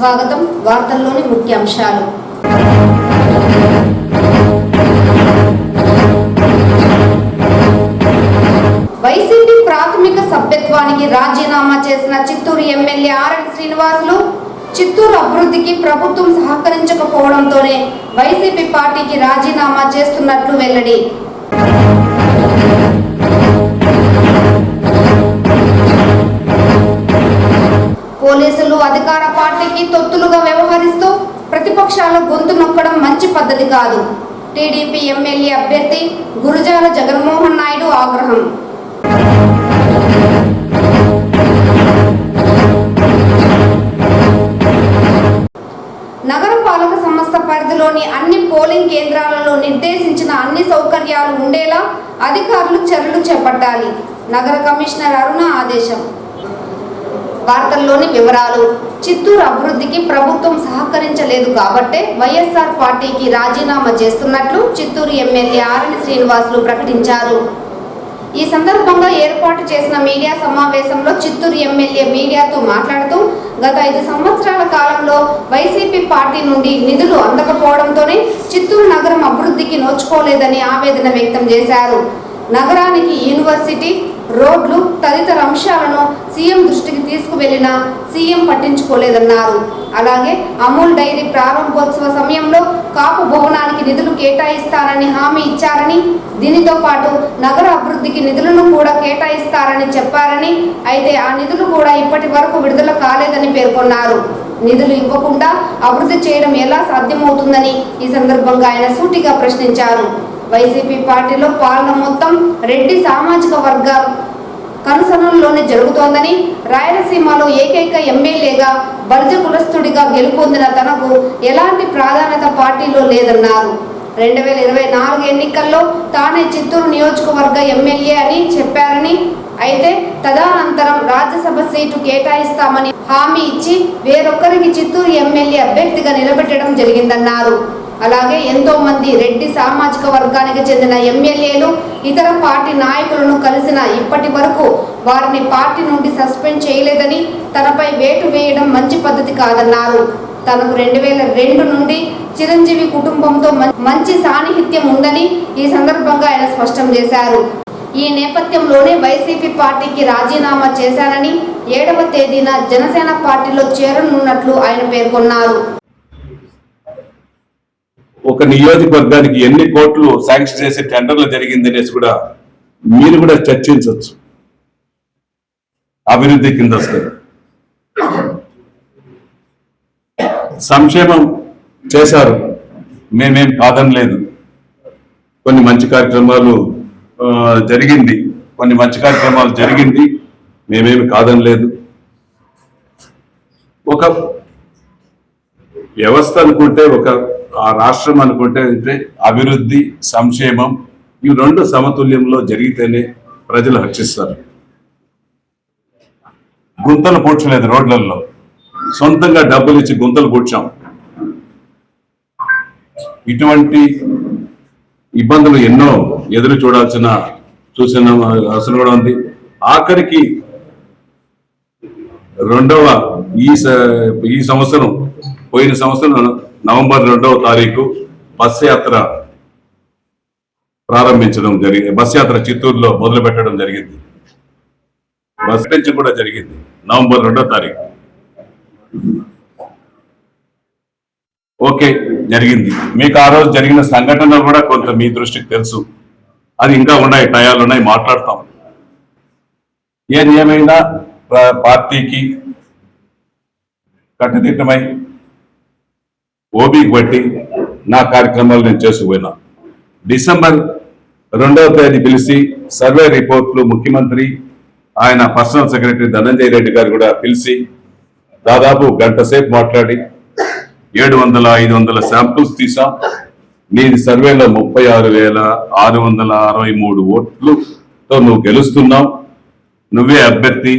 స్వాగతం. వార్తల్లోని ముఖ్యాంశాలు. వైసీపీ ప్రాథమిక సభ్యత్వానికి రాజీనామా చేసిన చిత్తూరు ఎమ్మెల్యే ఆర్ఎన్ శ్రీనివాసులు చిత్తూరు అభివృద్ధికి ప్రభుత్వం సహకరించకపోవడంతోనే వైసీపీ పార్టీకి రాజీనామా చేస్తున్నట్లు వెల్లడి. పోలీసులు అధికార పార్టీకి తొత్తులుగా వ్యవహరిస్తూ ప్రతిపక్షాల గొంతు నొక్కడం మంచి పద్ధతి కాదు. టీడీపీ ఎమ్మెల్యే అభ్యర్థి గురజాల జగన్మోహన్ నాయుడు ఆగ్రహం. నగరపాలక సంస్థ పరిధిలోని అన్ని పోలింగ్ కేంద్రాలలో నిర్దేశించిన అన్ని సౌకర్యాలు ఉండేలా అధికారులు చర్యలు చేపట్టాలి. నగర కమిషనర్ అరుణ ఆదేశం. వార్తల్లోని వివరాలు. చిత్తూరు అభివృద్ధికి ప్రభుత్వం సహకరించలేదు కాబట్టే వైఎస్ఆర్ పార్టీకి రాజీనామా చేస్తున్నట్లు చిత్తూరు ఎమ్మెల్యే ఆర్ఎన్ శ్రీనివాసులు ప్రకటించారు. ఈ సందర్భంగా ఏర్పాటు చేసిన మీడియా సమావేశంలో చిత్తూరు ఎమ్మెల్యే మీడియాతో మాట్లాడుతూ గత 5 సంవత్సరాల కాలంలో వైసీపీ పార్టీ నుండి నిధులు అందకపోవడంతోనే చిత్తూరు నగరం అభివృద్ధికి నోచుకోలేదని ఆవేదన వ్యక్తం చేశారు. నగరానికి యూనివర్సిటీ, రోడ్లు తదితర అంశాలను సీఎం దృష్టికి తీసుకువెళ్లినా సీఎం పట్టించుకోలేదన్నారు. అలాగే అమూల్ డైరీ ప్రారంభోత్సవ సమయంలో కాపు భవనానికి నిధులు కేటాయిస్తారని హామీ ఇచ్చారని, దీనితో పాటు నగర అభివృద్ధికి నిధులను కూడా కేటాయిస్తారని చెప్పారని, అయితే ఆ నిధులు కూడా ఇప్పటి వరకు విడుదల కాలేదని పేర్కొన్నారు. నిధులు ఇవ్వకుండా అభివృద్ధి చేయడం ఎలా సాధ్యమవుతుందని ఈ సందర్భంగా ఆయన సూటిగా ప్రశ్నించారు. వైసీపీ పార్టీలో పాలన మొత్తం రెడ్డి సామాజిక వర్గం కనుసనల్లోనే జరుగుతోందని, రాయలసీమలో ఏకైక ఎమ్మెల్యేగా బర్జ కులస్తుడిగా గెలుపొందిన తనకు ఎలాంటి ప్రాధాన్యత పార్టీలో లేదన్నారు. 2024 ఎన్నికల్లో తానే చిత్తూరు నియోజకవర్గ ఎమ్మెల్యే అని చెప్పారని, అయితే తదనంతరం రాజ్యసభ సీటు కేటాయిస్తామని హామీ ఇచ్చి వేరొకరికి చిత్తూరు ఎమ్మెల్యే అభ్యర్థిగా నిలబెట్టడం జరిగిందన్నారు. అలాగే ఎంతో మంది రెడ్డి సామాజిక వర్గానికి చెందిన ఎమ్మెల్యేలు ఇతర పార్టీ నాయకులను కలిసిన ఇప్పటి వరకు వారిని పార్టీ నుండి సస్పెండ్ చేయలేదని, తనపై వేటు వేయడం మంచి పద్ధతి కాదన్నారు. తనకు 2002 నుండి చిరంజీవి కుటుంబంతో మంచి సాన్నిహిత్యం ఉందని ఈ సందర్భంగా ఆయన స్పష్టం చేశారు. ఈ నేపథ్యంలోనే వైసీపీ పార్టీకి రాజీనామా చేశానని 7వ తేదీన జనసేన పార్టీలో చేరనున్నట్లు ఆయన పేర్కొన్నారు. ఒక నియోజకవర్గానికి ఎన్ని కోట్లు శాంక్షన్ చేసే టెండర్లు జరిగిందనేసి కూడా మీరు కూడా చర్చించవచ్చు. అభివృద్ధి కింద వస్తుంది. సంక్షేమం చేశారు, మేమేం కాదనలేదు. కొన్ని మంచి కార్యక్రమాలు జరిగింది, మేమేమి కాదనలేదు. ఒక వ్యవస్థ అనుకుంటే, ఆ రాష్ట్రం అనుకుంటే అభివృద్ధి, సంక్షేమం ఈ 2 సమతుల్యంలో జరిగితేనే ప్రజలు హర్షిస్తారు. గుంతలు పూడ్చలేదు, రోడ్లలో సొంతంగా డబ్బులు ఇచ్చి గుంతలు పూడ్చాం. ఇటువంటి ఇబ్బందులు ఎన్నో ఎదురు చూసిన అవసరం కూడా ఉంది. ఆఖరికి ఈ సంవత్సరం, పోయిన సంవత్సరం నవంబర్ 2వ తారీఖు బస్ యాత్ర ప్రారంభించడం జరిగింది. బస్ యాత్ర చిత్తూరులో మొదలు పెట్టడం జరిగింది. బస్ బెంచ్ కూడా జరిగింది నవంబర్ 2వ తారీఖు. ఓకే, జరిగింది. మీకు ఆ రోజు జరిగిన సంఘటనలు కూడా కొంత మీ దృష్టికి తెలుసు. అది ఇంకా ఉన్నాయి, టయాలు ఉన్నాయి, మాట్లాడతాం. ఏమైనా పార్టీకి కట్టుదిట్టమై ఓపిక బట్టి నా కార్యక్రమాలు నేను చేసుకుపోయినా. డిసెంబర్ 2వ తేదీ పిలిచి సర్వే రిపోర్ట్లు ముఖ్యమంత్రి, ఆయన పర్సనల్ సెక్రటరీ ధనంజయ రెడ్డి గారు కూడా పిలిచి దాదాపు గంట సేపు మాట్లాడి 700-500 శాంపుల్స్ తీసాం. నీది సర్వేలో 36,663 ఓట్లుతో నువ్వు గెలుస్తున్నావు, నువ్వే అభ్యర్థి,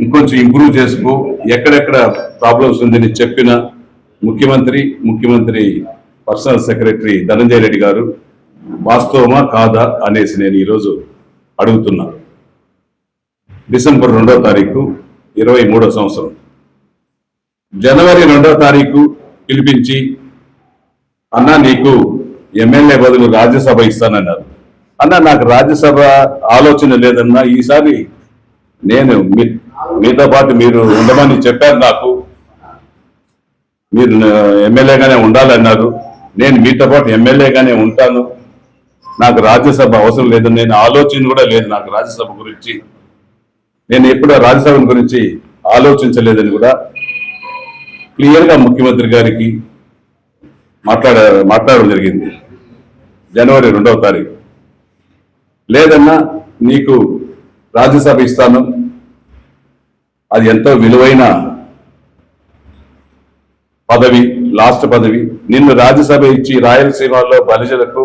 ఇంకొంచెం ఇంప్రూవ్ చేసుకో, ఎక్కడెక్కడ ప్రాబ్లమ్స్ ఉందని చెప్పిన ముఖ్యమంత్రి పర్సనల్ సెక్రటరీ ధనంజయ రెడ్డి గారు వాస్తవమా కాదా అనేసి నేను ఈరోజు అడుగుతున్నా. డిసెంబర్ 2వ తారీఖు 23వ సంవత్సరం జనవరి 2వ తారీఖు పిలిపించి, అన్న నీకు ఎమ్మెల్యే బదులు రాజ్యసభ ఇస్తానన్నారు. అన్న నాకు రాజ్యసభ ఆలోచన లేదన్నా, ఈసారి నేను మీతో పాటు మీరు ఉండమని చెప్పారు, నాకు మీరు ఎమ్మెల్యేగానే ఉండాలన్నారు. నేను మీతో పాటు ఎమ్మెల్యేగానే ఉంటాను, నాకు రాజ్యసభ అవసరం లేదు, నేను ఆలోచన కూడా లేదు నాకు రాజ్యసభ గురించి, నేను ఎప్పుడూ రాజ్యసభ గురించి ఆలోచించలేదని కూడా క్లియర్గా ముఖ్యమంత్రి గారికి మాట్లాడడం జరిగింది జనవరి 2వ తారీఖు. లేదన్నా నీకు రాజ్యసభ ఇస్తాను, అది ఎంతో విలువైన పదవి, లాస్ట్ పదవి. నిన్ను రాజ్యసభ ఇచ్చి రాయలసీమలో బలిజలకు,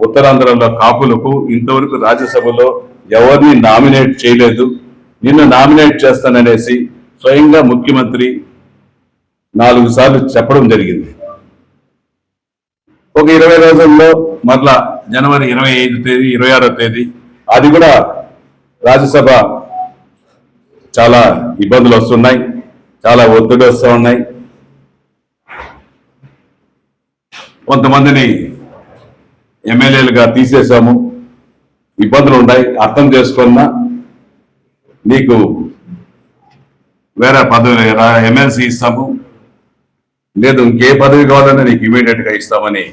ఉత్తరాంధ్రలో కాపులకు ఇంతవరకు రాజ్యసభలో ఎవరిని నామినేట్ చేయలేదు, నిన్ను నామినేట్ చేస్తాననేసి స్వయంగా ముఖ్యమంత్రి 4 సార్లు చెప్పడం జరిగింది. ఒక 20 రోజుల్లో మరలా జనవరి 25వ తేదీ 26వ తేదీ అది కూడా రాజ్యసభ చాలా ఇబ్బందులు వస్తున్నాయి, చాలా ఒత్తిడి వస్తూ ఉన్నాయి, కొంతమందిని ఎమ్మెల్యేలుగా తీసేసాము, ఇబ్బందులు ఉన్నాయి, అర్థం చేసుకున్నా నీకు వేరే పదవి ఎమ్మెల్సీ ఇస్తాము, లేదు ఇంకే పదవి కావాలన్నా నీకు ఇమీడియట్ గా ఇస్తామని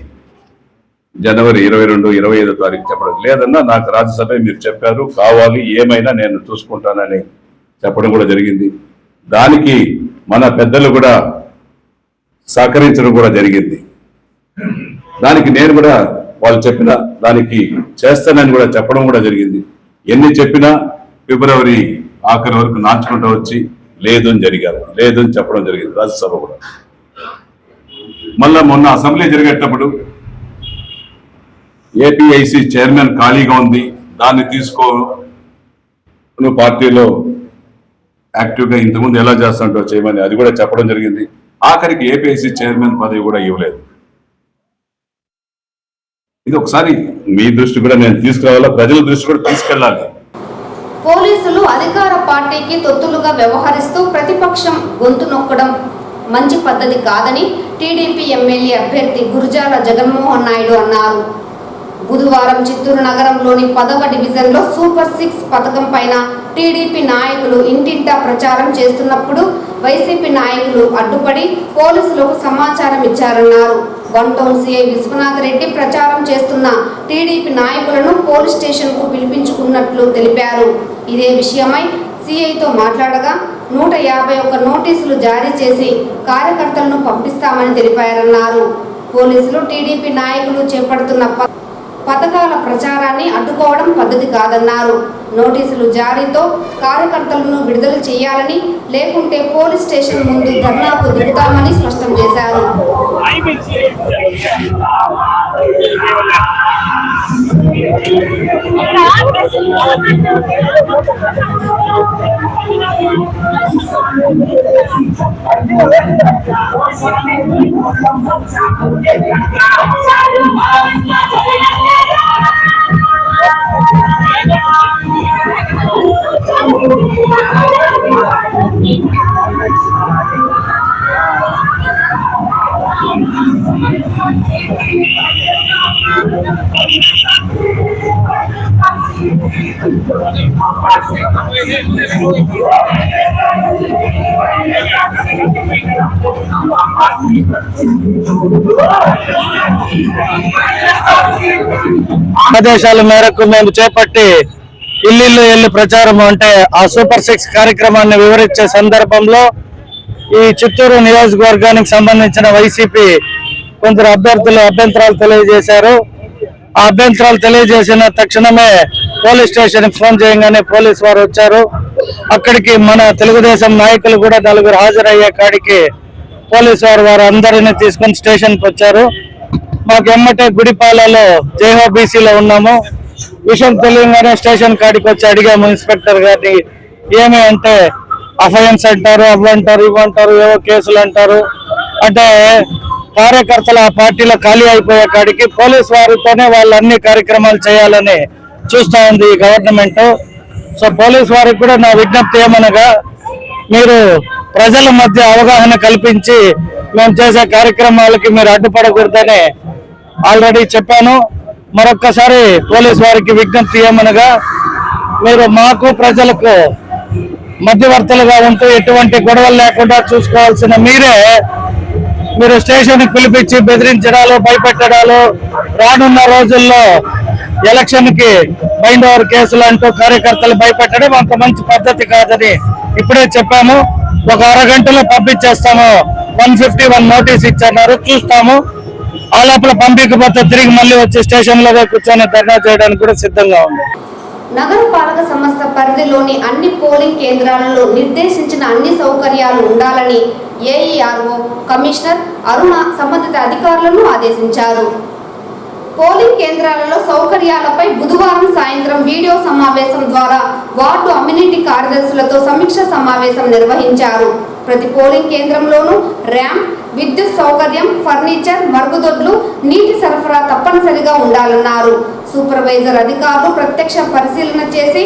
జనవరి 22, 25వ తారీఖు చెప్పడం. లేదన్నా నాకు రాజ్యసభ మీరు చెప్పారు, కావాలి, ఏమైనా నేను చూసుకుంటానని చెప్పడం కూడా జరిగింది. దానికి మన పెద్దలు కూడా సహకరించడం కూడా జరిగింది. దానికి నేను కూడా వాళ్ళు చెప్పిన దానికి చేస్తానని కూడా చెప్పడం కూడా జరిగింది. ఎన్ని చెప్పినా ఫిబ్రవరి ఆఖరి వరకు నాచుకుంటూ వచ్చి లేదు అని చెప్పడం జరిగింది రాజ్యసభ కూడా. మళ్ళా మొన్న అసెంబ్లీ జరిగేటప్పుడు ఏపీఐసి చైర్మన్ ఖాళీగా ఉంది, దాన్ని తీసుకో, నువ్వు పార్టీలో యాక్టివ్గా ఇంతకుముందు ఎలా చేస్తుంటావు చేయమని అది కూడా చెప్పడం జరిగింది. ఆఖరికి ఏపీఐసి చైర్మన్ పదవి కూడా ఇవ్వలేదు. ఇది ఒకసారి మీ దృష్టి కూడా నేను తీసుకురావాలా, ప్రజల దృష్టి కూడా తీసుకెళ్ళాలి. పోలీసులు అధికార పార్టీకి తొత్తులుగా వ్యవహరిస్తూ ప్రతిపక్షం గొంతు నొక్కడం మంచి పద్ధతి కాదని టీడీపీ ఎమ్మెల్యే అభ్యర్థి గురజాల జగన్మోహన్ నాయుడు అన్నారు. బుధవారం చిత్తూరు నగరంలోని 10వ డివిజన్లో సూపర్ 6 పథకం పైన టీడీపీ నాయకులు ఇంటింటా ప్రచారం చేస్తున్నప్పుడు వైసీపీ నాయకులు అడ్డుపడి పోలీసులకు సమాచారం ఇచ్చారన్నారు. 1 టౌన్ సిఐ విశ్వనాథ్ రెడ్డి ప్రచారం చేస్తున్న టీడీపీ నాయకులను పోలీస్ స్టేషన్ కు పిలిపించుకున్నట్లు తెలిపారు. ఇదే విషయమై సిఐతో మాట్లాడగా 151 నోటీసులు జారీ చేసి కార్యకర్తలను పంపిస్తామని తెలిపారన్నారు. పోలీసులు టీడీపీ నాయకులు చేపడుతున్న పథకాల ప్రచారాన్ని అడ్డుకోవడం పద్ధతి కాదన్నారు. నోటీసులు జారీతో కార్యకర్తలను విడుదల చేయాలని, లేకుంటే పోలీస్ స్టేషన్ ముందు ధర్నాకు దిగుతామని స్పష్టం చేశారు. ఆదేశాల మేరకు మేము చేపట్టి ఇల్లు ఇల్లు ప్రచారం అంటే ఆ సూపర్ 6 కార్యక్రమాన్ని వివరించే సందర్భంలో ఈ చిత్తూరు నియోజకవర్గానికి సంబంధించిన వైసీపీ కొందరు అభ్యర్థులు అభ్యంతరాలు తెలియజేశారు. ఆ అభ్యంతరాలు తెలియజేసిన తక్షణమే పోలీస్ స్టేషన్ ఫోన్ చేయగానే పోలీసు వారు వచ్చారు. అక్కడికి మన తెలుగుదేశం నాయకులు కూడా 4 హాజరయ్యే కాడికి పోలీసు వారు అందరినీ తీసుకొని స్టేషన్కి వచ్చారు. మాకు ఎమ్మటే గుడిపాలలో జేహోబీసీలో ఉన్నాము. విషయం తెలియగానే స్టేషన్ కాడికి వచ్చి అడిగాము ఇన్స్పెక్టర్ గారిని. ఏమి అంటే అఫెన్స్ అంటారు, అవ్వంటారు, ఇవ్వంటారు, ఏవో కేసులు అంటారు. అంటే కార్యకర్తలు ఆ పార్టీలో ఖాళీ అయిపోయే కాడికి పోలీసు వారితోనే వాళ్ళు అన్ని కార్యక్రమాలు చేయాలని చూస్తూ ఉంది ఈ గవర్నమెంట్. సో పోలీసు వారికి కూడా నా విజ్ఞప్తి ఏమనగా, మీరు ప్రజల మధ్య అవగాహన కల్పించి మేము చేసే కార్యక్రమాలకి మీరు అడ్డుపడకూడదని ఆల్రెడీ చెప్పాను. మరొక్కసారి పోలీసు వారికి విజ్ఞప్తి ఏమనగా, మీరు మాకు ప్రజలకు మధ్యవర్తులుగా ఉంటూ ఎటువంటి గొడవలు లేకుండా చూసుకోవాల్సిన మీరు స్టేషన్కి పిలిపించి బెదిరించడాలు, భయపెట్టడాలు, రానున్న రోజుల్లో ఎలక్షన్ కి బైండ్ ఓవర్ కేసులు అంటూ కార్యకర్తలు భయపెట్టడం అంత మంచి పద్ధతి కాదని ఇప్పుడే చెప్పాము. ఒక అరగంటలో పంపించేస్తాము. 151 నోటీస్ ఇచ్చన్నారు, చూస్తాము. ఆ లోపల పంపించకపోతే తిరిగి మళ్ళీ వచ్చి స్టేషన్ లో కూర్చొని ధర్నా చేయడానికి కూడా సిద్ధంగా ఉంది. నగరపాలక సంస్థ పరిధిలోని అన్ని పోలింగ్ కేంద్రాలలో నిర్దేశించిన అన్ని సౌకర్యాలు ఉండాలని ఏఈఆర్ఓ కమిషనర్ అరుణ సంబంధిత అధికారులను ఆదేశించారు. పోలింగ్ కేంద్రాలలో సౌకర్యాలపై బుధవారం సాయంత్రం వీడియో సమావేశం ద్వారా వార్డు అమ్యూనిటీ కార్యదర్శులతో సమీక్ష సమావేశం నిర్వహించారు. ప్రతి పోలింగ్ కేంద్రంలోనూ ర్యాంప్, విద్యుత్ సౌకర్యం, ఫర్నిచర్, మరుగుదొడ్లు, నీటి సరఫరా తప్పనిసరిగా ఉండాలన్నారు. సూపర్వైజర్ అధికారులు ప్రత్యక్ష పరిశీలన చేసి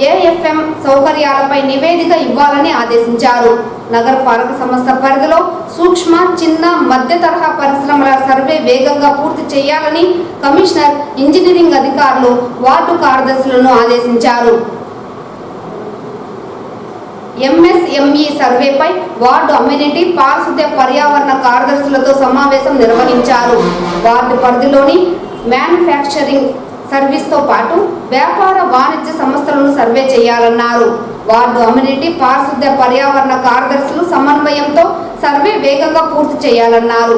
ఏఎఫ్ఎం సౌకర్యాలపై నివేదిక ఇవ్వాలని ఆదేశించారు. నగరపాలక సంస్థ పరిధిలో సూక్ష్మ, చిన్న, మధ్య తరహా పరిశ్రమల సర్వే వేగంగా పూర్తి చేయాలని కమిషనర్, ఇంజనీరింగ్ అధికారులు వార్డు కార్యదర్శులను ఆదేశించారు. ఎంఎస్ఎంఈ సర్వేపై వార్డు అమ్యూనిటీ, పారిశుద్ధ్య, పర్యావరణ కార్యదర్శులతో సమావేశం నిర్వహించారు. వార్డు పరిధిలోని మ్యానుఫ్యాక్చరింగ్ సర్వీస్తో పాటు వ్యాపార, వాణిజ్య సంస్థలను సర్వే చేయాలన్నారు. వార్డు అమ్యూనిటీ, పారిశుద్ధ్య, పర్యావరణ కార్యదర్శులు సమన్వయంతో సర్వే వేగంగా పూర్తి చేయాలన్నారు.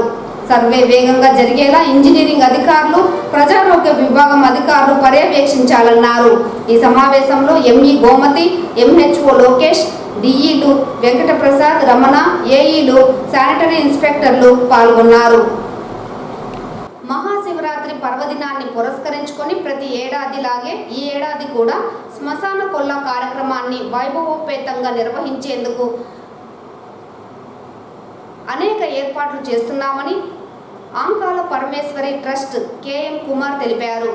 సర్వే వేగంగా జరిగేలా ఇంజనీరింగ్ అధికారులు, ప్రజారోగ్య విభాగం అధికారులు పర్యవేక్షించాలన్నారు. ఈ సమావేశంలో ఎంఈ గోమతి, ఎంహెచ్ఓ లోకేష్, డిఈలు వెంకటప్రసాద్, రమణ, ఏఈలు, శానిటరీ ఇన్స్పెక్టర్లు పాల్గొన్నారు. మహాశివరాత్రి పర్వదినాన్ని పురస్కరించుకొని ప్రతి ఏడాదిలాగే ఈ ఏడాది కూడా శ్మశాన కొల్ల కార్యక్రమాన్ని వైభవోపేతంగా నిర్వహించేందుకు అనేక ఏర్పాట్లు చేస్తున్నామని ఆంకాల పరమేశ్వరి ట్రస్ట్ కేఎం కుమార్ తెలిపారు.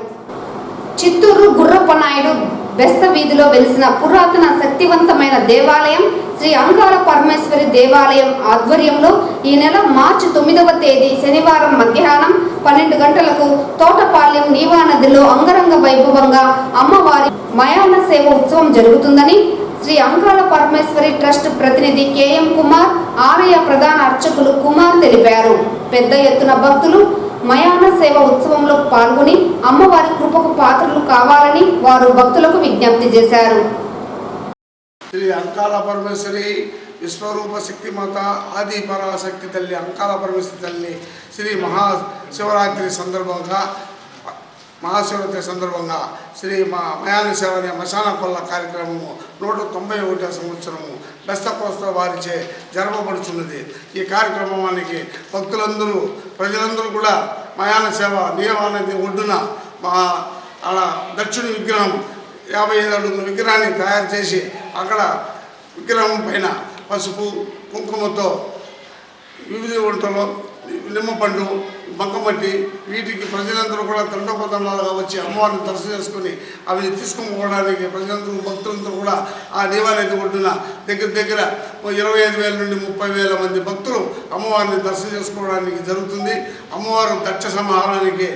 చిత్తూరు గుర్రప్పనాయుడు బెస్త వీధిలో వెలిసిన పురాతన శక్తివంతమైన దేవాలయం శ్రీ అంకాల పరమేశ్వరి దేవాలయం ఆధ్వర్యంలో ఈ నెల మార్చి 9వ తేదీ శనివారం మధ్యాహ్నం 12 గంటలకు తోటపాలెం నీవా నదిలో అంగరంగ వైభవంగా అమ్మవారి మయాన సేవ ఉత్సవం జరుగుతుందని శ్రీ అంకాల పరమేశ్వరి ట్రస్ట్ ప్రతినిధి కేఎం కుమార్, ఆలయ ప్రధాన అర్చకులు కుమార్ తెలిపారు. పెద్ద ఎత్తున భక్తులు మయాన సేవ ఉత్సవంలో పాల్గొని అమ్మవారి కృపకు పాత్రలు కావాలని వారు భక్తులకు విజ్ఞప్తి చేశారు. శ్రీ అంకాల పరమేశ్వరి విశ్వరూప శక్తిమాత ఆది పరాశక్తి తల్లి అంకాల పరమేశ్వరి తల్లి శ్రీ మహాశివరాత్రి సందర్భంగా శ్రీ మయాన సేవ అనే మశాన కొల్ల కార్యక్రమము 191వ సంవత్సరము బెస్తకోస్త వారిచే జరపబడుచున్నది. ఈ కార్యక్రమానికి ప్రజలందరూ కూడా మయాన సేవ నీవానది ఒడ్డున దక్షిణ విగ్రహం 55 అడుగుల విగ్రహాన్ని తయారు చేసి అక్కడ విగ్రహం పైన పసుపు, కుంకుమతో వివిధ వంటలు, నిమ్మపండు, బంకమట్టి వీటికి ప్రజలందరూ కూడా తండోపతండాలుగా వచ్చి అమ్మవారిని దర్శనం చేసుకుని అవి తీసుకుపోవడానికి ప్రజలందరూ, భక్తులందరూ కూడా ఆ దేవాలయ ఒడ్డున దగ్గర 25,000 నుండి 30,000 మంది భక్తులు అమ్మవారిని దర్శనం చేసుకోవడానికి జరుగుతుంది. అమ్మవారు దక్ష సంహారానికి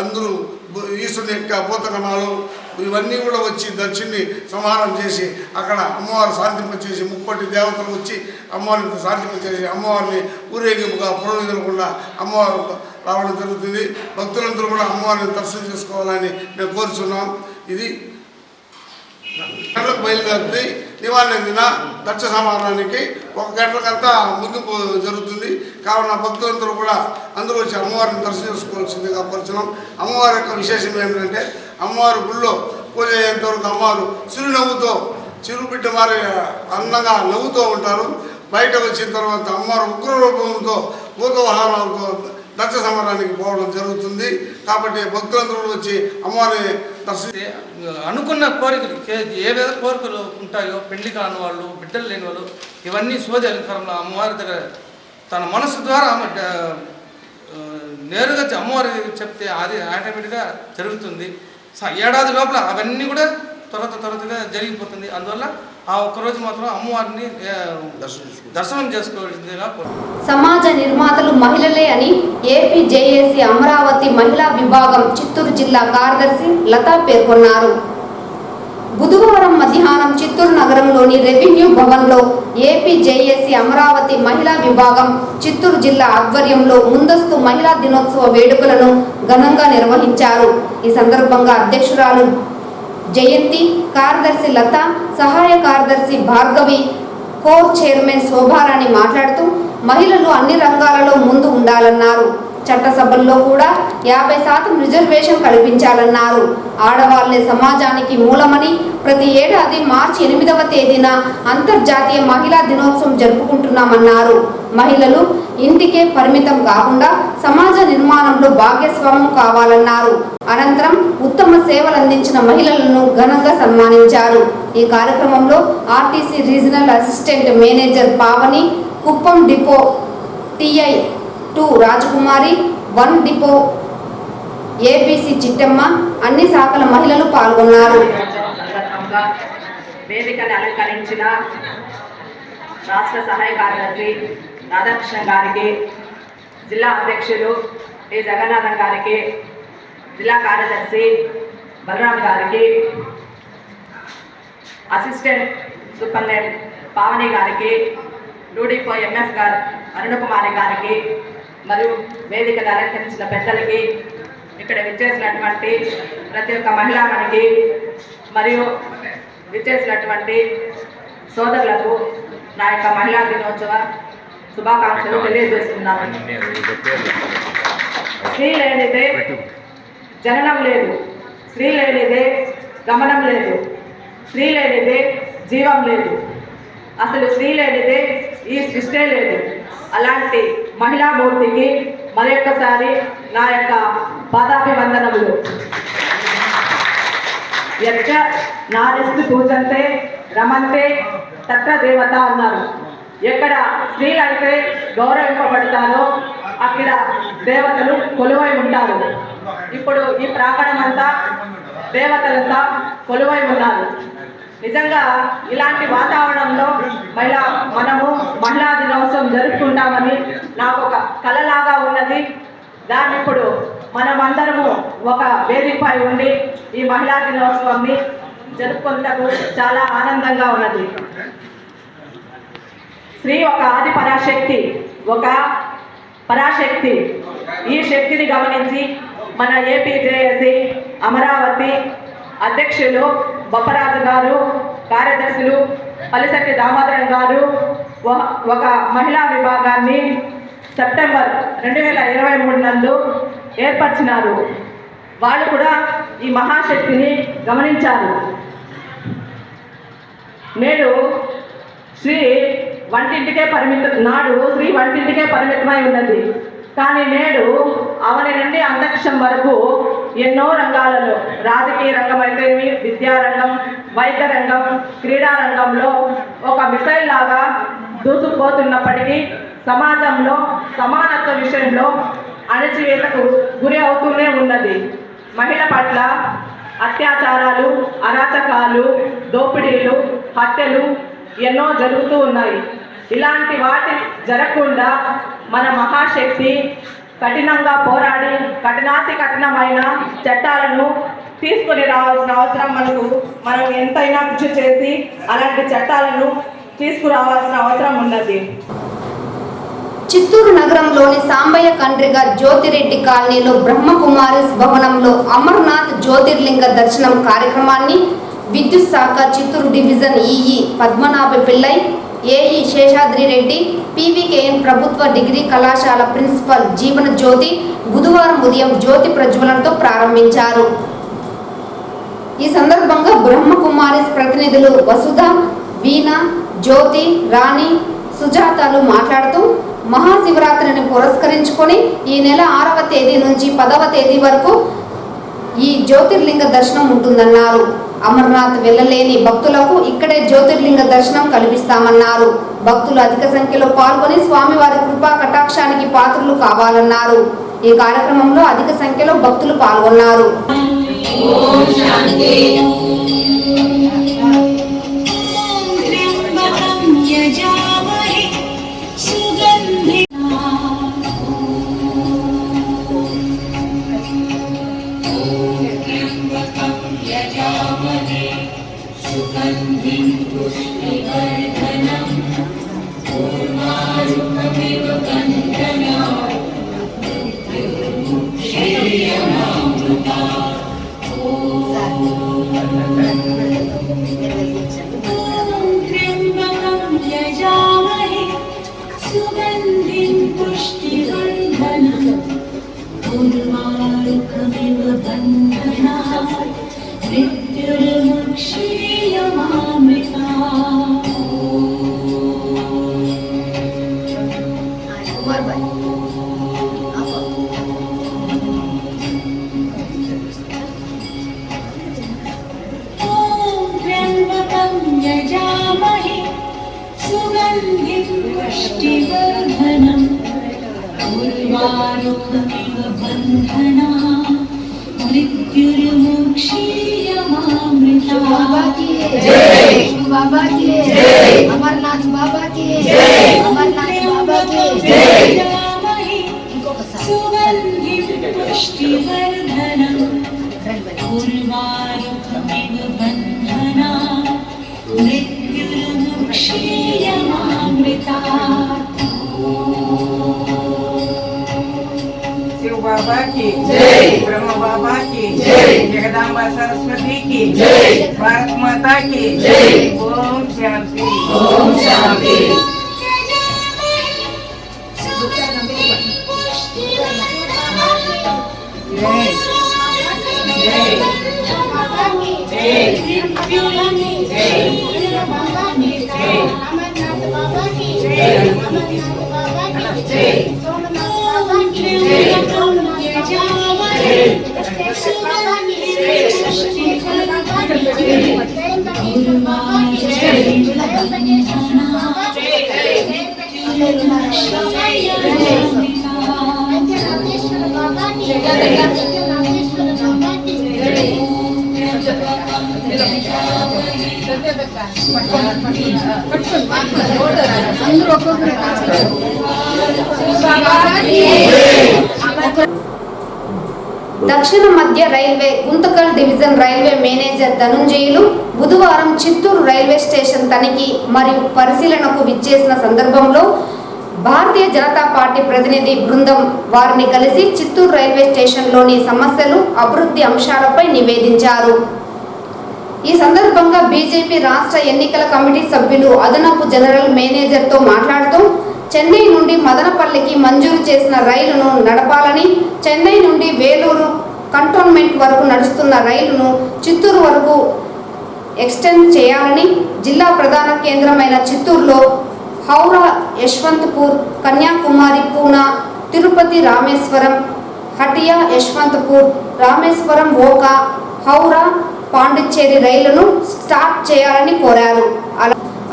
అందరూ ఈశ్వరుని యొక్క భూతగణాలు ఇవన్నీ కూడా వచ్చి దక్షిణ్ణి సంహారం చేసి అక్కడ అమ్మవారు శాంతింపచేసి 30 దేవతలు వచ్చి అమ్మవారిని శాంతింపచేసి అమ్మవారిని ఊరేగింపుగా పురోహితులకుండా అమ్మవారు రావడం జరుగుతుంది. భక్తులందరూ కూడా అమ్మవారిని దర్శనం చేసుకోవాలని మేము కోరుచున్నాం. ఇది గంటలకు బయలుదేరుతుంది. నివారణ దిన దక్ష సంహారానికి 1 గంటలకంతా ముగింపు జరుగుతుంది. కావున భక్తులందరూ కూడా అందరూ వచ్చి అమ్మవారిని దర్శనం చేసుకోవాల్సిందిగా కోరుచున్నాం. అమ్మవారి యొక్క విశేషం ఏమిటంటే అమ్మవారి గుళ్ళో పూజ అయ్యేంతవరకు అమ్మవారు చిరుబిడ్డ వారి అందంగా నవ్వుతూ ఉంటారు. బయటకు వచ్చిన తర్వాత అమ్మవారు ఉగ్ర రూపంతో భూతవాహనాలతో దక్ష సంహారానికి పోవడం జరుగుతుంది. కాబట్టి భక్తులందరూ వచ్చి అమ్మవారిని అనుకున్న కోరికలు ఏ విధ కోరికలు ఉంటాయో, పెళ్లి కాని వాళ్ళు, బిడ్డలు లేని వాళ్ళు, ఇవన్నీ సోది అలంకారంలో అమ్మవారి దగ్గర తన మనసు ద్వారా నేరుగా అమ్మవారి చెప్తే అది ఆటోమేటిక్గా జరుగుతుంది. ఏడాది లోపల అవన్నీ కూడా త్వరగా జరిగిపోతుంది. అందువల్ల ఆ ఒక్కరోజు మాత్రం అమ్మవారిని దర్శనం చేసుకోవాల్సిందిగా. సమాజ నిర్మాతలు మహిళలే అని ఏపీ జేఏసీ అమరావతి మహిళా విభాగం చిత్తూరు జిల్లా కార్యదర్శి లతా పేర్కొన్నారు. బుధవారం మధ్యాహ్నం చిత్తూరు నగరంలోని రెవెన్యూ భవన్లో ఏపీ జేఏసీ అమరావతి మహిళా విభాగం చిత్తూరు జిల్లా ఆధ్వర్యంలో ముందస్తు మహిళా దినోత్సవ వేడుకలను ఘనంగా నిర్వహించారు. ఈ సందర్భంగా అధ్యక్షురాలు జయంతి, కార్యదర్శి లత, సహాయ కార్యదర్శి భార్గవి, కోర్ చైర్మన్ శోభారాణి మాట్లాడుతూ మహిళలు అన్ని రంగాలలో ముందు ఉండాలన్నారు. చట్టసభల్లో కూడా 50% రిజర్వేషన్ కల్పించాలన్నారు. ఆడవాళ్లే సమాజానికి మూలమని ప్రతి ఏడాది మార్చి 8వ తేదీన అంతర్జాతీయ మహిళా దినోత్సవం జరుపుకుంటున్నామన్నారు. మహిళలు ఇంటికే పరిమితం కాకుండా సమాజ నిర్మాణంలో భాగస్వామ్యం కావాలన్నారు. అనంతరం ఉత్తమ సేవలు అందించిన మహిళలను ఘనంగా సన్మానించారు. ఈ కార్యక్రమంలో RTC regional assistant manager Pavani, Kuppam depot TI 2 రాజకుమారి, 1 డిపో ఏబీసీ చిట్టమ్మ, అన్ని శాఖల మహిళలు పాల్గొన్నారు. వేదికను అలంకరించిన రాష్ట్ర సహాయ కార్యదర్శి రాధాకృష్ణ గారికి, జిల్లా అధ్యక్షులు ఏ జగన్నాథన్ గారికి, జిల్లా కార్యదర్శి బలరాం గారికి, అసిస్టెంట్ సూపరింటెండెంట్ పావని గారికి, డూడిపో MF గారు అరుణకుమారి గారికి, మరియు వేదికను అలంకరించిన పెద్దలకి, ఇక్కడ విచ్చేసినటువంటి ప్రతి ఒక్క మహిళామణికి మరియు విచ్చేసినటువంటి సోదరులకు నా యొక్క మహిళా దినోత్సవ శుభాకాంక్షలు తెలియజేస్తున్నాను. స్త్రీ లేనిదే జననం లేదు, స్త్రీ లేనిదే గమనం లేదు, స్త్రీ లేనిదే జీవం లేదు, అసలు స్త్రీ లేనిదే ఈ సృష్టి లేదు. అలాంటి మహిళామూర్తికి మరొక్కసారి నా యొక్క పాదాభివందనములు. యజ్ఞ నారిస్తు పూజంతే రమంతే తత్ర దేవత అన్నారు. ఎక్కడ స్త్రీలైతే గౌరవింపబడతారో అక్కడ దేవతలు కొలువై ఉంటారు. ఇప్పుడు ఈ ప్రాంగణం అంతా దేవతలంతా కొలువై ఉన్నారు. నిజంగా ఇలాంటి వాతావరణంలో మనము మహిళా దినోత్సవం జరుపుకుంటామని నాకు ఒక కలలాగా ఉన్నది. దాన్ని ఇప్పుడు మనమందరము ఒక వేదికపై ఉండి ఈ మహిళా దినోత్సవాన్ని జరుపుకున్నకు చాలా ఆనందంగా ఉన్నది. స్త్రీ ఒక ఆది పరాశక్తి, ఒక పరాశక్తి. ఈ శక్తిని గమనించి మన ఏపీ జేఏసీ అమరావతి అధ్యక్షులు బొప్పరాజు గారు, కార్యదర్శులు పలిశెట్టి దామోదరం గారు ఒక మహిళా విభాగాన్ని సెప్టెంబర్ 2023 నందు ఏర్పరిచినారు. వాళ్ళు కూడా ఈ మహాశక్తిని గమనించారు. నేడు స్త్రీ వంటింటికే పరిమితమై ఉన్నది. కానీ నేడు అవని నుండి అంతరిక్షం వరకు ఎన్నో రంగాలలో, రాజకీయ రంగం అయితేమి, విద్యారంగం, వైద్య రంగం, క్రీడా రంగంలో ఒక మిసైల్ లాగా దూసుకుపోతున్నప్పటికీ సమాజంలో సమానత్వ విషయంలో అణచివేతకు గురి అవుతూనే ఉన్నది. మహిళ పట్ల అత్యాచారాలు, అరాచకాలు, దోపిడీలు, హత్యలు ఎన్నో జరుగుతూ ఉన్నాయి. ఇలాంటి వాటి జరగకుండా మన మహాశక్తి కఠినంగా పోరాడి కఠినాతి కఠినమైన చట్టాలను తీసుకొని రావాల్సిన అవసరం మనం ఎంతైనా కృషి చేసి అలాంటి చట్టాలను తీసుకురావాల్సిన అవసరం ఉన్నది. చిత్తూరు నగరంలోని సాంబయ్య కండ్రిగ జ్యోతిరెడ్డి కాలనీలో బ్రహ్మకుమారిస్ భవనంలో అమర్నాథ్ జ్యోతిర్లింగ దర్శనం కార్యక్రమాన్ని విద్యుత్ శాఖ Chittoor division EE Padmanabha Pillai, AE Seshadri Reddy, PVKN ప్రభుత్వ డిగ్రీ కళాశాల ప్రిన్సిపల్ జీవన జ్యోతి బుధవారం ఉదయం జ్యోతి ప్రజ్వలనతో ప్రారంభించారు. ఈ సందర్భంగా బ్రహ్మకుమారిస్ ప్రతినిధులు వసుధ, వీణ, జ్యోతి, రాణి, సుజాతలు మాట్లాడుతూ మహాశివరాత్రిని పురస్కరించుకొని ఈ నెల 6వ తేదీ నుంచి 10వ తేదీ వరకు ఈ జ్యోతిర్లింగ దర్శనం ఉంటుందన్నారు. అమర్నాథ్ వెళ్ళలేని భక్తులకు ఇక్కడే జ్యోతిర్లింగ దర్శనం కల్పిస్తామన్నారు. భక్తులు అధిక సంఖ్యలో పాల్గొని స్వామివారి కృపా కటాక్షానికి పాత్రలు కావాలన్నారు. ఈ కార్యక్రమంలో అధిక సంఖ్యలో భక్తులు పాల్గొన్నారు. यजामहे सुगन्धिं पुष्टिवर्धनम् उर्वारुकमिव बन्धनात् मृत्युर्मुक्षीयमामृता। जय बाबा की जय, अमरनाथ बाबा की जय, अमरनाथ बाबा की जय। सुगन्धिं पुष्टिवर्धनम् उर्वारुकमिव बन्धनात् मृत्युर्मुक्षीयमामृतात्। शिव बाबा की जय, ब्रह्म बाबा की जय, जगदम्बा सरस्वती की जय, भारत माता की जय। ओम शांति ओम शांति। దక్షిణ మధ్య railway Guntakal division railway manager Dhanunjayulu బుధవారం చిత్తూరు రైల్వే స్టేషన్ తనిఖీ మరియు పరిశీలనకు విచ్చేసిన సందర్భంలో భారతీయ జనతా పార్టీ ప్రతినిధి బృందం వారిని కలిసి చిత్తూరు రైల్వే స్టేషన్లోని సమస్యలు, అభివృద్ధి అంశాలపై నివేదించారు. ఈ సందర్భంగా బీజేపీ రాష్ట్ర ఎన్నికల కమిటీ సభ్యులు అదనపు జనరల్ మేనేజర్తో మాట్లాడుతూ చెన్నై నుండి మదనపల్లికి మంజూరు చేసిన రైలును నడపాలని, చెన్నై నుండి వేలూరు కంటోన్మెంట్ వరకు నడుస్తున్న రైలును చిత్తూరు వరకు ఎక్స్టెండ్ చేయాలని, జిల్లా ప్రధాన కేంద్రమైన చిత్తూరులో హౌరా, యశ్వంతపూర్, కన్యాకుమారి, పూనా, తిరుపతి, రామేశ్వరం, హటియా, యశ్వంతపూర్, రామేశ్వరం, ఓకా, హౌరా, పాండిచ్చేరి రైళ్లను స్టార్ట్ చేయాలని కోరారు.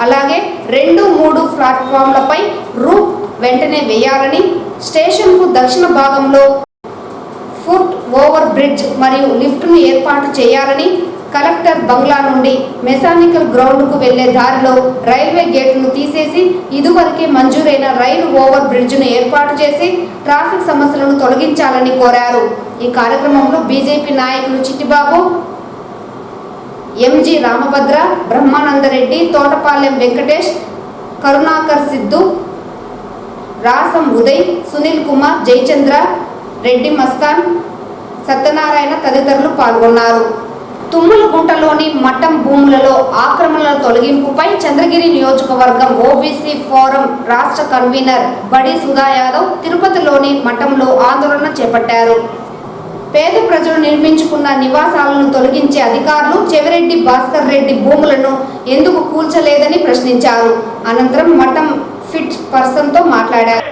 అలాగే 2-3 ప్లాట్ఫామ్లపై రూట్ వెంటనే వేయాలని, స్టేషన్కు దక్షిణ భాగంలో ఫుట్ ఓవర్ బ్రిడ్జ్ మరియు లిఫ్ట్ను ఏర్పాటు చేయాలని, కలెక్టర్ బంగ్లా నుండి మెకానికల్ గ్రౌండ్కు వెళ్లే దారిలో రైల్వే గేట్ను తీసేసి ఇదివరకే మంజూరైన రైలు ఓవర్ బ్రిడ్జ్ను ఏర్పాటు చేసి ట్రాఫిక్ సమస్యలను తొలగించాలని కోరారు. ఈ కార్యక్రమంలో బీజేపీ నాయకులు చిట్టిబాబు, ఎంజి రామభద్ర, బ్రహ్మానందరెడ్డి, తోటపాలెం వెంకటేష్, కరుణాకర్ సిద్ధు, రాసం ఉదయ్, సునీల్ కుమార్, జయచంద్ర, రెడ్డి మస్తాన్, సత్యనారాయణ తదితరులు పాల్గొన్నారు. తుమ్మలగుంటలోని మఠం భూములలో ఆక్రమణల తొలగింపుపై చంద్రగిరి నియోజకవర్గం ఓబీసీ ఫోరం రాష్ట్ర కన్వీనర్ బడి సుధా యాదవ్ తిరుపతిలోని మఠంలో ఆందోళన చేపట్టారు. పేద ప్రజలు నిర్మించుకున్న నివాసాలను తొలగించే అధికారులు చెవిరెడ్డి భాస్కర్ రెడ్డి భూములను ఎందుకు కూల్చలేదని ప్రశ్నించారు. అనంతరం మఠం ఫిట్ పర్సన్తో మాట్లాడారు.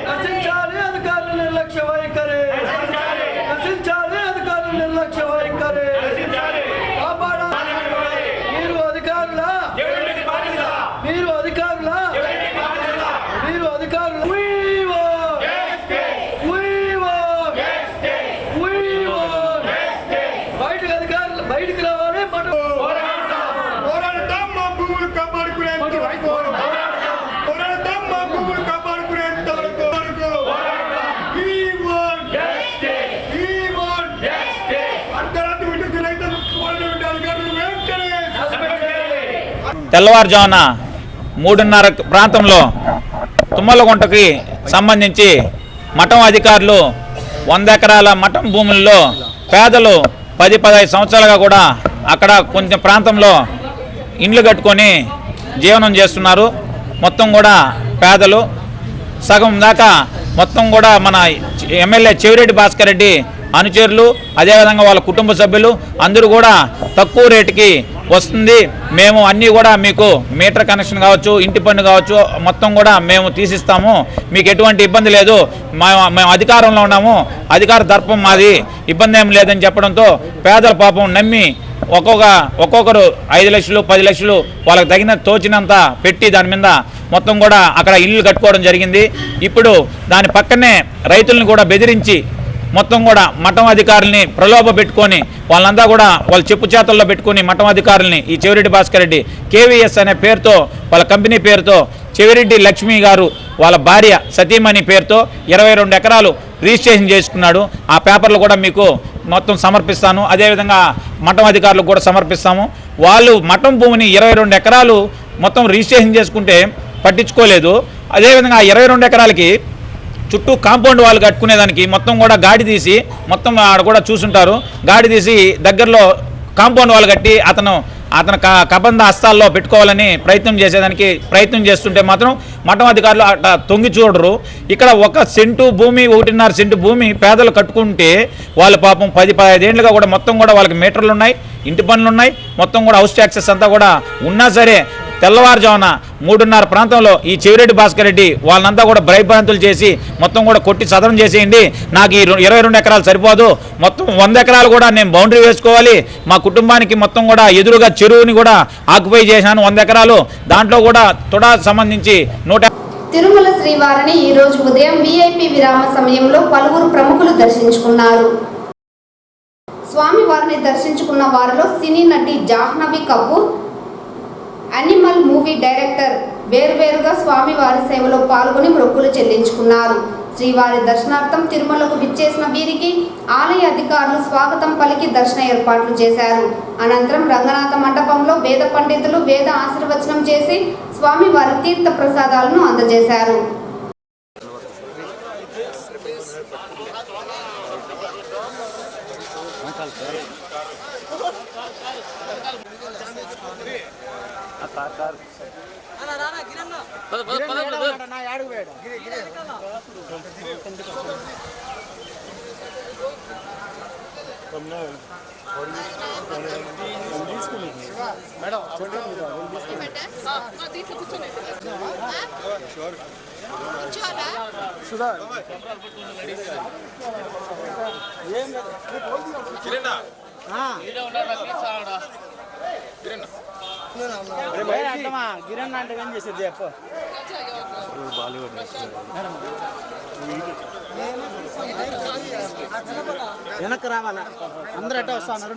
తెల్లవారుజామున 3:30 ప్రాంతంలో తుమ్మలగుంటకి సంబంధించి మఠం అధికారులు 100 ఎకరాల మఠం భూముల్లో పేదలు 10-15 సంవత్సరాలుగా కూడా అక్కడ కొంచెం ప్రాంతంలో ఇండ్లు కట్టుకొని జీవనం చేస్తున్నారు. మొత్తం కూడా పేదలు సగం దాకా మొత్తం కూడా మన ఎమ్మెల్యే చెవిరెడ్డి భాస్కర్ రెడ్డి అనుచరులు, అదేవిధంగా వాళ్ళ కుటుంబ సభ్యులు అందరూ కూడా తక్కువ రేటుకి వస్తుంది. మేము అన్నీ కూడా మీకు మీటర్ కనెక్షన్ కావచ్చు, ఇంటి పన్ను కావచ్చు, మొత్తం కూడా మేము తీసిస్తాము, మీకు ఎటువంటి ఇబ్బంది లేదు, మేము అధికారంలో ఉన్నాము, అధికార దర్పం మాది, ఇబ్బంది ఏం లేదని చెప్పడంతో పేదల పాపం నమ్మి ఒక్కొక్కరు 5 లక్షలు 10 లక్షలు వాళ్ళకి తగిన తోచినంత పెట్టి దాని మీద మొత్తం కూడా అక్కడ ఇల్లు కట్టుకోవడం జరిగింది. ఇప్పుడు దాని పక్కనే రైతులను కూడా బెదిరించి మొత్తం కూడా మఠం అధికారుల్ని ప్రలోభ పెట్టుకొని వాళ్ళంతా కూడా వాళ్ళ చెప్పు చేతల్లో పెట్టుకొని మఠం అధికారుల్ని ఈ చెవిరెడ్డి భాస్కర్ రెడ్డి కేవీఎస్ అనే పేరుతో వాళ్ళ కంపెనీ పేరుతో చెవిరెడ్డి లక్ష్మి గారు వాళ్ళ భార్య సతీమణి పేరుతో 22 ఎకరాలు రిజిస్ట్రేషన్ చేసుకున్నాడు. ఆ పేపర్లు కూడా మీకు మొత్తం సమర్పిస్తాను. అదేవిధంగా మఠం అధికారులకు కూడా సమర్పిస్తాము. వాళ్ళు మఠం భూమిని 22 ఎకరాలు మొత్తం రిజిస్ట్రేషన్ చేసుకుంటే పట్టించుకోలేదు. అదేవిధంగా ఆ 22 ఎకరాలకి చుట్టూ కాంపౌండ్ వాళ్ళు కట్టుకునేదానికి మొత్తం కూడా గాడి తీసి మొత్తం ఆడ కూడా చూసుంటారు, గాడి తీసి దగ్గరలో కాంపౌండ్ వాళ్ళు కట్టి అతను కబంధ హస్తాల్లో పెట్టుకోవాలని ప్రయత్నం చేస్తుంటే మాత్రం మఠం అధికారులు అట్లా తొంగి చూడరు. ఇక్కడ 1 సెంటు భూమి 1.5 సెంటు భూమి పేదలు కట్టుకుంటే వాళ్ళ పాపం 10-15 ఏళ్ళుగా కూడా మొత్తం కూడా వాళ్ళకి మీటర్లు ఉన్నాయి, ఇంటి పనులు ఉన్నాయి, మొత్తం కూడా హౌస్ ట్యాక్సెస్ అంతా కూడా ఉన్నా సరే తెల్లవారుజామున 3:30 ప్రాంతంలో ఈ చెవిరెడ్డి భాస్కర్ రెడ్డి వాళ్ళంతా కూడా భయభ్రాంతులు చేసి మొత్తం కూడా కొట్టి సదరం చేసేయండి, నాకు ఈ 22 ఎకరాలు సరిపోదు, మొత్తం 100 ఎకరాలు కూడా నేను బౌండరీ వేసుకోవాలి, మా కుటుంబానికి మొత్తం కూడా ఎదురుగా చెరువుని కూడా ఆక్యుపై చేశాను 100 ఎకరాలు, దాంట్లో కూడా తుడా సంబంధించి 100. తిరుమల శ్రీవారిని ఈ రోజు ఉదయం వీఐపీ విరామ సమయంలో పలువురు ప్రముఖులు దర్శించుకున్నారు. స్వామివారిని దర్శించుకున్న వారిలో సినీ నటి Jahnavi Kapoor, animal movie director వేరువేరుగా స్వామివారి సేవలో పాల్గొని మొక్కులు చెల్లించుకున్నారు. శ్రీవారి దర్శనార్థం తిరుమలకు విచ్చేసిన వీరికి ఆలయ అధికారులు స్వాగతం పలికి దర్శన ఏర్పాట్లు చేశారు. అనంతరం రంగనాథ మండపంలో వేద పండితులు వేద ఆశీర్వచనం చేసి స్వామివారి తీర్థ ప్రసాదాలను అందజేశారు. గిరణ్ అంటే కానీ చేసేది వెనక్కి రావాలా, అందరూ అట్టే వస్తా ఉన్నారు.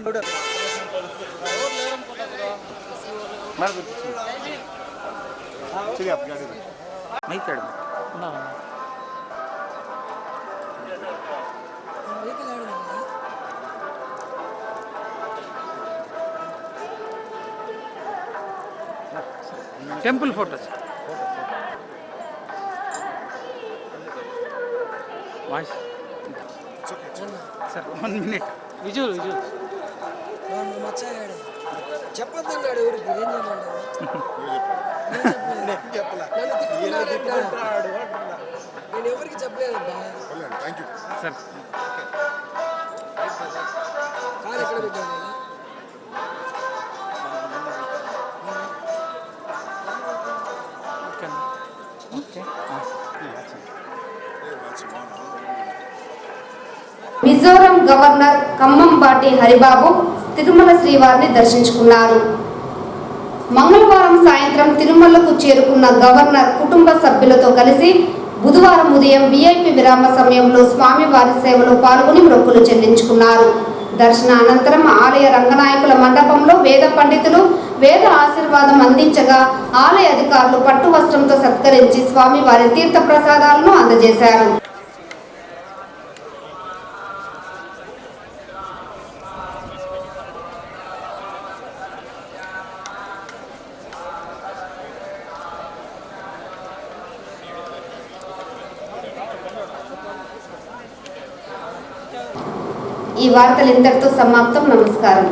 Temple photos voice sir 1 minute visual చెప్పొద్దన్నాడు ఎవరికి ఏం నేను ఎవరికి చెప్పలేదబ్బా. సార్ కారు ఎక్కడ పెట్టాను మిజోరం గవర్నర్ కమ్మంపాటి హరిబాబు తిరుమల శ్రీవారిని దర్శించుకున్నారు. మంగళవారం సాయంత్రం తిరుమలకు చేరుకున్న గవర్నర్ కుటుంబ సభ్యులతో కలిసి బుధవారం ఉదయం వీఐపీ విరామ సమయంలో స్వామివారి సేవలో పాల్గొని మొక్కులు చెల్లించుకున్నారు. దర్శన అనంతరం ఆలయ రంగనాయకుల మండపంలో వేద పండితులు వేద ఆశీర్వాదం అందించగా ఆలయ అధికారులు పట్టు వస్త్రంతో సత్కరించి స్వామివారి తీర్థ ప్రసాదాలను అందజేశారు. ఈ వార్తలు ఇంతటితో సమాప్తం. నమస్కారం.